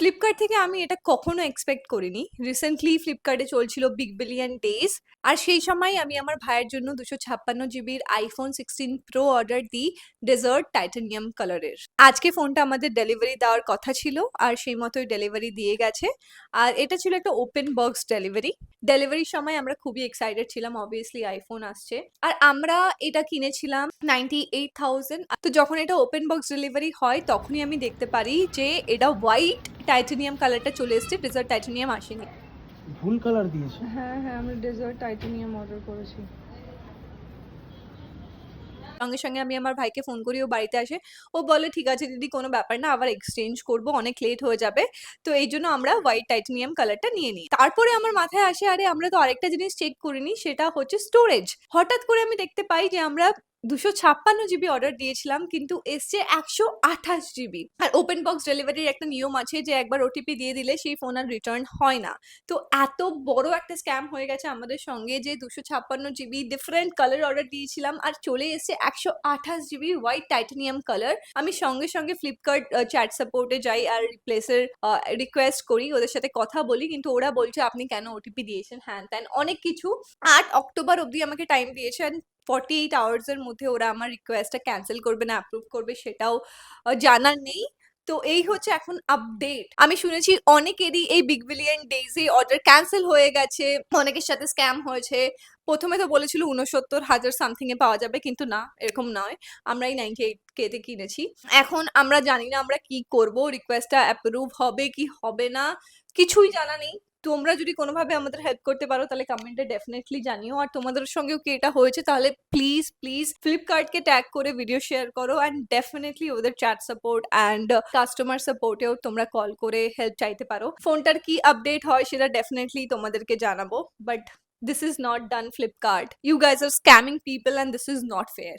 Flipkart থেকে আমি এটা কখনো এক্সপেক্ট করিনি। রিসেন্টলি ফ্লিপকার্টে চলছিল বিগ বিলিয়ন ডেজ। আর সেই সময় আমি আমার ভাইয়ের জন্য 256 জিবির iPhone 16 Pro অর্ডার দিই ডেজার্ট টাইটানিয়াম কালারের। আজকে ফোনটা আমাদের ডেলিভারি দেওয়ার কথা ছিল আর সেই মতোই ডেলিভারি দিয়ে গেছে। আর এটা ছিল একটা ওপেন বক্স ডেলিভারি। ডেলিভারির সময় আমরা খুবই এক্সাইটেড ছিলাম, অবভিয়াসলি আইফোন আসছে। আর আমরা এটা কিনেছিলাম 98,000। তো যখন এটা ওপেন বক্স ডেলিভারি হয় তখনই আমি দেখতে পারি যে এটা হোয়াইট টাইটানিয়াম কালারটা চলে এসেছে, ডেজার্ট টাইটানিয়াম আসেনি। ভুল কালার দিয়েছে। হ্যাঁ হ্যাঁ, আমরা ডেজার্ট টাইটানিয়াম অর্ডার করেছি। সঙ্গে সঙ্গে আমি আমার ভাইকে ফোন করি, ও বাড়িতে আসে। ও বলে ঠিক আছে দিদি, কোনো ব্যাপার না, আবার এক্সচেঞ্জ করব, অনেক লেট হয়ে যাবে। তো এই জন্য আমরা হোয়াইট টাইটানিয়াম কালারটা নিয়ে নিই। তারপরে আমার মাথায় আসে আরে আমরা তো আরেকটা জিনিস চেক করিনি, সেটা হচ্ছে স্টোরেজ। হঠাৎ করে আমি দেখতে পাই যে আমরা 256 জিবি অর্ডার দিয়েছিলাম কিন্তু এসছে 128 জিবি। আর ওপেন বক্স ডেলিভারির একটা নিয়ম আছে যে একবার ওটিপি দিয়ে দিলে সেই ফোন আর রিটার্ন হয় না। তো এত বড় একটা স্ক্যাম হয়ে গেছে আমাদের সঙ্গে যে 256 জিবি ডিফারেন্ট কালার অর্ডার দিয়েছিলাম আর চলে এসেছে 128 জিবি হোয়াইট টাইটানিয়াম কালার। আমি সঙ্গে সঙ্গে ফ্লিপকার্ট চ্যাট সাপোর্টে যাই আর রিপ্লেসের রিকোয়েস্ট করি, ওদের সাথে কথা বলি, কিন্তু ওরা বলছে আপনি কেন ওটিপি দিয়েছেন, হ্যান ত্যান অনেক কিছু। 8 অক্টোবর অবধি আমাকে টাইম দিয়েছে, 48 আওয়ার্স এর মধ্যে ওরা আমার রিকোয়েস্টটা ক্যান্সেল করবে না অ্যাপ্রুভ করবে সেটাও জানার নেই। তো এই হচ্ছে এখন আপডেট। আমি শুনেছি অনেকেরই এই বিগ বিলিয়ন ডেজে অর্ডার ক্যান্সেল হয়ে গেছে, অনেকের সাথে স্ক্যাম হয়েছে। প্রথমে তো বলেছিল 69,000 সামথিং এ পাওয়া যাবে, কিন্তু না, এরকম নয়। আমরা এই 98K তে কিনেছি। এখন আমরা জানি না আমরা কি করব, রিকোয়েস্টটা অ্যাপ্রুভ হবে কি হবে না কিছুই জানা নেই। তোমরা যদি কোনোভাবে আমাদের হেল্প করতে পারো তাহলে কমেন্টে ডেফিনেটলি জানিও। আর তোমাদের সঙ্গেও কি এটা হয়েছে তাহলে প্লিজ প্লিজ ফ্লিপকার্টকে ট্যাগ করে ভিডিও শেয়ার করো, অ্যান্ড ডেফিনেটলি ওদের চ্যাট সাপোর্ট অ্যান্ড কাস্টমার সাপোর্টেও তোমরা কল করে হেল্প চাইতে পারো। ফোনটার কি আপডেট হয় সেটা ডেফিনেটলি তোমাদেরকে জানাবো, but this is not done Flipkart. You guys are scamming people and this is not fair.